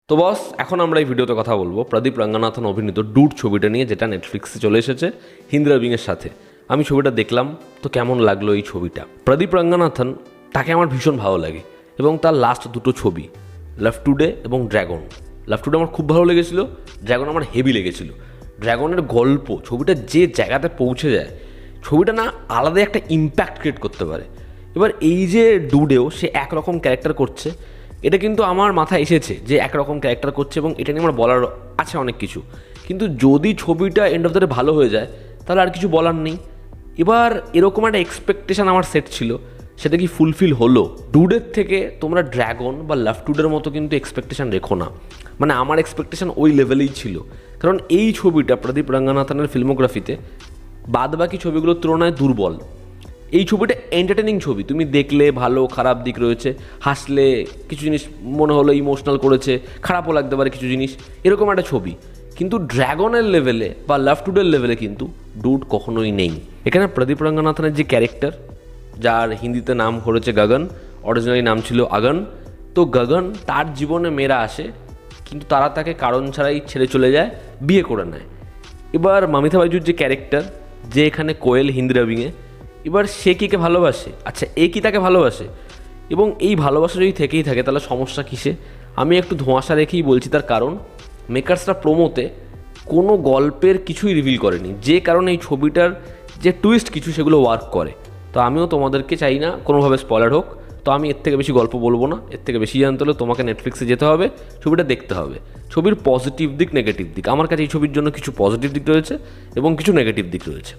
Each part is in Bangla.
তো বস, এখন আমরা এই ভিডিওতে কথা বলবো প্রদীপ রঙ্গনাথন অভিনীত ডুড ছবিটা নিয়ে, যেটা নেটফ্লিক্সে চলে এসেছে হিন্দি ডাবিংয়ের সাথে। আমি ছবিটা দেখলাম, তো কেমন লাগলো এই ছবিটা। প্রদীপ রঙ্গনাথন, তাকে আমার ভীষণ ভালো লাগে এবং তার লাস্ট দুটো ছবি লাভ টুডে এবং ড্র্যাগন। লাভ টুডে আমার খুব ভালো লেগেছিলো, ড্র্যাগন আমার হেভি লেগেছিলো। ড্র্যাগনের গল্প, ছবিটা যে জায়গাতে পৌঁছে যায়, ছবিটা না আলাদা একটা ইম্প্যাক্ট ক্রিয়েট করতে পারে। এবার এই যে ডুডেও সে একরকম ক্যারেক্টার করছে, এটা কিন্তু আমার মাথায় এসেছে যে একরকম ক্যারেক্টার করছে এবং এটা নিয়ে আমার বলার আছে অনেক কিছু। কিন্তু যদি ছবিটা এন্ড অফ দ্য ডে ভালো হয়ে যায়, তাহলে আর কিছু বলার নেই। এবার এরকম একটা এক্সপেকটেশান আমার সেট ছিল, সেটা কি ফুলফিল হলো? ডুডের থেকে তোমরা ড্র্যাগন বা লাভ টুডের মতো কিন্তু এক্সপেকটেশান রেখো না। মানে আমার এক্সপেকটেশান ওই লেভেলেই ছিল, কারণ এই ছবিটা প্রদীপ রঙ্গনাথনের ফিল্মোগ্রাফিতে বাদবাকি ছবিগুলোর তুলনায় দুর্বল। এই ছবিটা এন্টারটেনিং ছবি, তুমি দেখলে ভালো খারাপ দিক রয়েছে, হাসলে কিছু জিনিস মনে হলো ইমোশনাল করেছে, খারাপও লাগতে পারে কিছু জিনিস, এরকম একটা ছবি। কিন্তু ড্র্যাগনের লেভেলে বা লাভ টুডের লেভেলে কিন্তু ডুড কখনোই নেই। এখানে প্রদীপ রঙ্গনাথনের যে ক্যারেক্টার, যার হিন্দিতে নাম করেছে গগন, অরিজিনালি নাম ছিল আগন। তো গগন, তার জীবনে মেয়েরা আসে, কিন্তু তারা তাকে কারণ ছাড়াই ছেড়ে চলে যায়, বিয়ে করে নেয়। এবার মমিতা বাইজুর যে ক্যারেক্টার, যে এখানে কোয়েল হিন্দি ডাবিংয়ে, এবার সে কে ভালোবাসে, আচ্ছা এ কি তাকে ভালোবাসে? এবং এই ভালোবাসা যদি থেকেই থাকে, তাহলে সমস্যা কিসে? আমি একটু ধোঁয়াশা রেখেই বলছি, তার কারণ মেকার্সরা প্রোমোতে কোনো গল্পের কিছুই রিভিল করেনি, যে কারণে এই ছবিটার যে টুইস্ট কিছু সেগুলো ওয়ার্ক করে। তো আমিও তোমাদেরকে চাই না কোনোভাবে স্পয়লার হোক, তো আমি এর থেকে বেশি গল্প বলবো না। এর থেকে বেশি জানতে হলে তোমাকে নেটফ্লিক্সে যেতে হবে, ছবিটা দেখতে হবে। ছবির পজিটিভ দিক, নেগেটিভ দিক, আমার কাছে এই ছবির জন্য কিছু পজিটিভ দিক রয়েছে এবং কিছু নেগেটিভ দিক রয়েছে।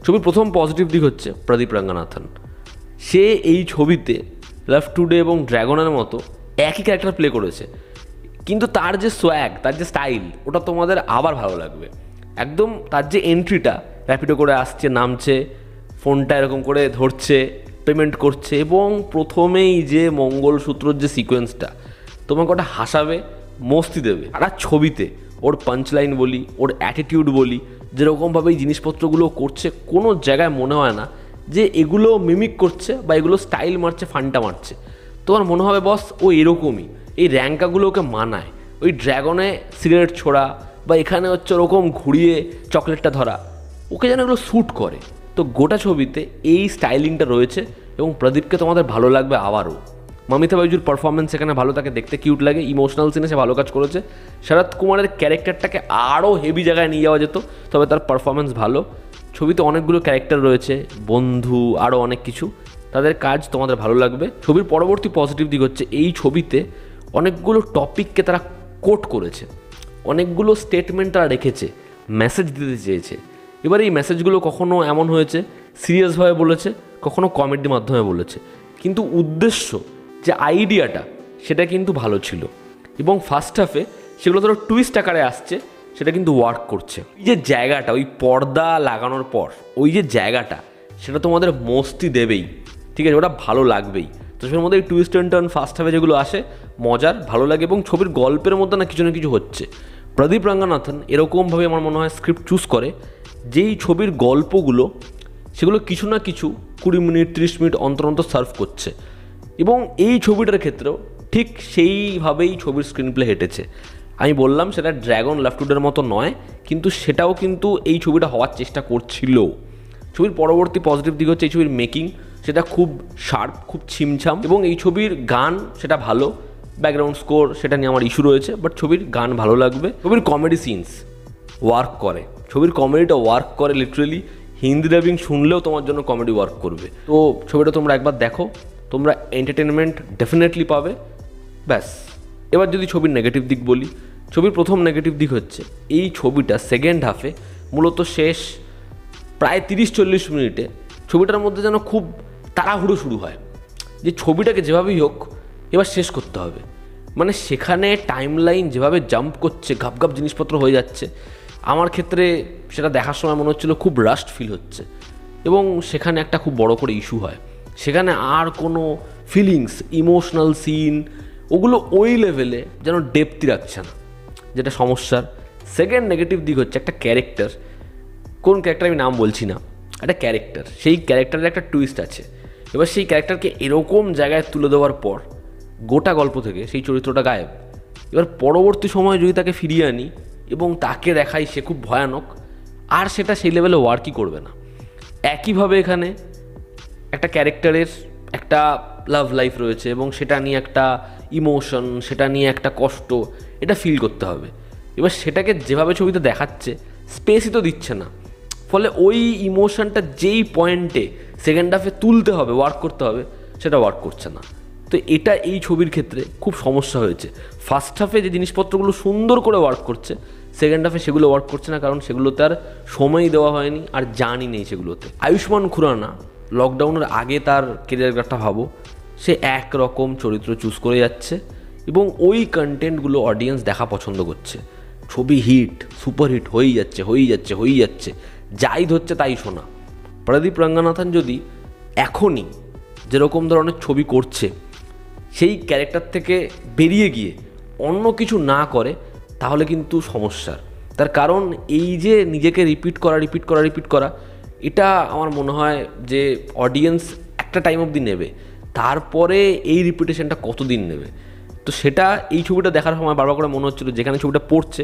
ছবির প্রথম পজিটিভ দিক হচ্ছে প্রদীপ রঙ্গনাথন। সে এই ছবিতে লাভ টুডে এবং ড্র্যাগনের মতো একই ক্যারেক্টার প্লে করেছে, কিন্তু তার যে সোয়াগ, তার যে স্টাইল, ওটা তোমাদের আবার ভালো লাগবে একদম। তার যে এন্ট্রিটা, র্যাপিডো করে আসছে, নামছে, ফোনটা এরকম করে ধরছে, পেমেন্ট করছে, এবং প্রথমেই যে মঙ্গলসূত্রর যে সিকোয়েন্সটা তোমাকে ওটা হাসাবে, মস্তি দেবে। আর ছবিতে ওর পাঞ্চলাইন বলি, ওর অ্যাটিটিউড বলি, যেরকমভাবে এই জিনিসপত্রগুলো করছে, কোনো জায়গায় মনে হয় না যে এগুলো মিমিক করছে বা এগুলো স্টাইল মারছে, ফান্টা মারছে। তোমার মনে হবে বস ও এরকমই, এই র্যাঙ্কাগুলো ওকে মানায়। ওই ড্র্যাগনে সিগারেট ছোড়া বা এখানে হচ্ছে ওরকম ঘুরিয়ে চকলেটটা ধরা, ওকে যেন এগুলো শ্যুট করে। তো গোটা ছবিতে এই স্টাইলিংটা রয়েছে এবং প্রদীপকে তোমাদের ভালো লাগবে আবারও। মমিতা বাইজুর পারফরমেন্স এখানে ভালো, তাকে দেখতে কিউট লাগে, ইমোশনাল সিনে সে ভালো কাজ করেছে। শরৎ কুমারের ক্যারেক্টারটাকে আরও হেভি জায়গায় নিয়ে যাওয়া যেত, তবে তার পারফরমেন্স ভালো। ছবিতে অনেকগুলো ক্যারেক্টার রয়েছে, বন্ধু, আরও অনেক কিছু, তাদের কাজ তোমাদের ভালো লাগবে। ছবির পরবর্তী পজিটিভ দিক হচ্ছে এই ছবিতে অনেকগুলো টপিককে তারা কোট করেছে, অনেকগুলো স্টেটমেন্ট তারা রেখেছে, মেসেজ দিতে চেয়েছে। এবার এই মেসেজগুলো কখনো এমন হয়েছে সিরিয়াসভাবে বলেছে, কখনো কমেডির মাধ্যমে বলেছে, কিন্তু উদ্দেশ্য যে আইডিয়াটা, সেটা কিন্তু ভালো ছিল। এবং ফার্স্ট হাফে সেগুলো ধরো টুইস্ট আকারে আসছে, সেটা কিন্তু ওয়ার্ক করছে। ওই যে জায়গাটা, ওই পর্দা লাগানোর পর ওই যে জায়গাটা, সেটা তোমাদের মস্তি দেবেই, ঠিক আছে, ওটা ভালো লাগবেই। তো সেটার মধ্যে এই টুইস্ট অ্যান্ড টার্ন ফার্স্ট হাফে যেগুলো আসে, মজার, ভালো লাগে, এবং ছবির গল্পের মধ্যে না কিছু না কিছু হচ্ছে। প্রদীপ রঙ্গনাথন এরকমভাবে আমার মনে হয় স্ক্রিপ্ট চুজ করে, যেই ছবির গল্পগুলো সেগুলো কিছু না কিছু 20 মিনিট 30 মিনিট অন্তর অন্তর সার্ভ করছে। এবং এই ছবিটার ক্ষেত্রেও ঠিক সেইভাবেই ছবির স্ক্রিন প্লে হেঁটেছে। আমি বললাম সেটা ড্র্যাগন লাভ টুডের মতো নয়, কিন্তু সেটাও কিন্তু এই ছবিটা হওয়ার চেষ্টা করছিল। ছবির পরবর্তী পজিটিভ দিক হচ্ছে এই ছবির মেকিং, সেটা খুব শার্প, খুব ছিমছাম, এবং এই ছবির গান সেটা ভালো। ব্যাকগ্রাউন্ড স্কোর সেটা নিয়ে আমার ইস্যু রয়েছে, বাট ছবির গান ভালো লাগবে। ছবির কমেডি সিনস ওয়ার্ক করে, ছবির কমেডিটা ওয়ার্ক করে লিটারেলি। হিন্দি ডাবিং শুনলেও তোমার জন্য কমেডি ওয়ার্ক করবে। তো ছবিটা তোমরা একবার দেখো, তোমরা এন্টারটেনমেন্ট ডেফিনেটলি পাবে। ব্যাস। এবার যদি ছবির নেগেটিভ দিক বলি, ছবির প্রথম নেগেটিভ দিক হচ্ছে এই ছবিটা সেকেন্ড হাফে, মূলত শেষ প্রায় 30-40 মিনিটে ছবিটার মধ্যে যেন খুব তাড়াহুড়ো শুরু হয়, যে ছবিটাকে যেভাবেই হোক এবার শেষ করতে হবে। মানে সেখানে টাইম লাইন যেভাবে জাম্প করছে, ঘাপ ঘাপ জিনিসপত্র হয়ে যাচ্ছে, আমার ক্ষেত্রে সেটা দেখার সময় মনে হচ্ছিলো খুব রাশড ফিল হচ্ছে। এবং সেখানে একটা খুব বড় করে ইস্যু হয়, সেখানে আর কোনো ফিলিংস, ইমোশনাল সিন, ওগুলো ওই লেভেলে যেন ডেপথই রাখছে না, যেটা সমস্যার। সেকেন্ড নেগেটিভ দিক হচ্ছে একটা ক্যারেক্টার, কোন ক্যারেক্টার আমি নাম বলছি না, একটা ক্যারেক্টার, সেই ক্যারেক্টারের একটা টুইস্ট আছে। এবার সেই ক্যারেক্টারকে এরকম জায়গায় তুলে দেওয়ার পর গোটা গল্প থেকে সেই চরিত্রটা গায়েব। এবার পরবর্তী সময়ে যদি তাকে ফিরিয়ে আনি এবং তাকে দেখাই সে খুব ভয়ানক, আর সেটা সেই লেভেলে ওয়ার্কই করবে না। একইভাবে এখানে একটা ক্যারেক্টারের একটা লাভ লাইফ রয়েছে এবং সেটা নিয়ে একটা ইমোশন, সেটা নিয়ে একটা কষ্ট, এটা ফিল করতে হবে। এবার সেটাকে যেভাবে ছবিতে দেখাচ্ছে স্পেসই তো দিচ্ছে না, ফলে ওই ইমোশনটা যেই পয়েন্টে সেকেন্ড হাফে তুলতে হবে, ওয়ার্ক করতে হবে, সেটা ওয়ার্ক করছে না। তো এটা এই ছবির ক্ষেত্রে খুব সমস্যা হয়েছে। ফার্স্ট হাফে যে জিনিসপত্রগুলো সুন্দর করে ওয়ার্ক করছে, সেকেন্ড হাফে সেগুলো ওয়ার্ক করছে না, কারণ সেগুলোতে আর সময় দেওয়া হয়নি, আর জানি নেই সেগুলোতে। আয়ুষ্মান খুরানা লকডাউনের আগে তার কেরিয়ার গ্রাফটা ভাবো, সে একরকম চরিত্র চুজ করে যাচ্ছে এবং ওই কন্টেন্টগুলো অডিয়েন্স দেখা পছন্দ করছে। ছবি হিট, সুপারহিট হয়েই যাচ্ছে, যাই ধরছে তাই শোনা। প্রদীপ রঙ্গনাথন যদি এখনই যেরকম ধরনের ছবি করছে সেই ক্যারেক্টার থেকে বেরিয়ে গিয়ে অন্য কিছু না করে, তাহলে কিন্তু সমস্যার। তার কারণ এই যে নিজেকে রিপিট করা, এটা আমার মনে হয় যে অডিয়েন্স একটা টাইম অবধি নেবে, তারপরে এই রিপিটেশনটা কতদিন নেবে। তো সেটা এই ছবিটা দেখার সময় বারবার করে মনে হচ্ছিলো, যেখানে ছবিটা পড়ছে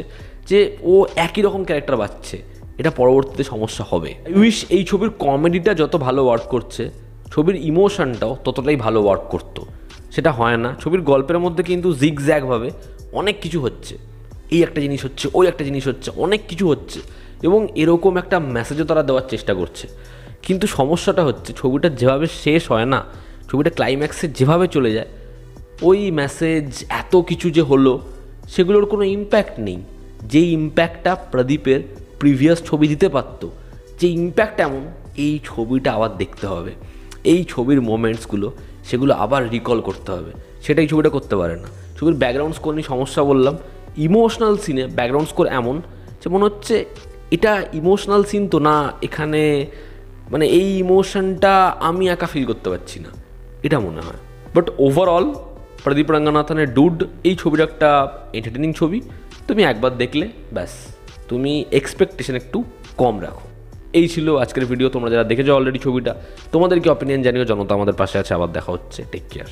যে ও একই রকম ক্যারেক্টার পাচ্ছে, এটা পরবর্তীতে সমস্যা হবে। উইশ এই ছবির কমেডিটা যত ভালো ওয়ার্ক করছে, ছবির ইমোশনটাও ততটাই ভালো ওয়ার্ক করতো। সেটা হয় না। ছবির গল্পের মধ্যে কিন্তু জিগজ্যাগভাবে অনেক কিছু হচ্ছে, এই একটা জিনিস হচ্ছে, ওই একটা জিনিস হচ্ছে, অনেক কিছু হচ্ছে, এবং এরকম একটা মেসেজও তারা দেওয়ার চেষ্টা করছে। কিন্তু সমস্যাটা হচ্ছে ছবিটা যেভাবে শেষ হয় না, ছবিটা ক্লাইম্যাক্সে যেভাবে চলে যায়, ওই মেসেজ এত কিছু যে হলো সেগুলোর কোনো ইম্প্যাক্ট নেই। যেই ইম্প্যাক্টটা প্রদীপের প্রিভিয়াস ছবি দিতে পারতো, যে ইম্প্যাক্ট এমন, এই ছবিটা আবার দেখতে হবে, এই ছবির মোমেন্টসগুলো সেগুলো আবার রিকল করতে হবে, সেটাই ছবিটা করতে পারে না। ছবির ব্যাকগ্রাউন্ড স্কোর নিয়ে সমস্যা বললাম। ইমোশনাল সিনে ব্যাকগ্রাউন্ড স্কোর এমন যে মনে হচ্ছে এটা ইমোশনাল সিন তো না, এখানে মানে এই ইমোশনটা আমি একা ফিল করতে পারছি না, এটা মনে হয়। বাট ওভারঅল প্রদীপ রঙ্গনাথনের ডুড এই ছবির একটা এন্টারটেনিং ছবি। তুমি একবার দেখলে ব্যাস, তুমি এক্সপেকটেশন একটু কম রাখো। এই ছিল আজকের ভিডিও। তোমরা যারা দেখেছো অলরেডি ছবিটা, তোমাদের কি অপিনিয়ন জানিও। জনতা আমাদের পাশে আছে। আবার দেখা হচ্ছে। Take care.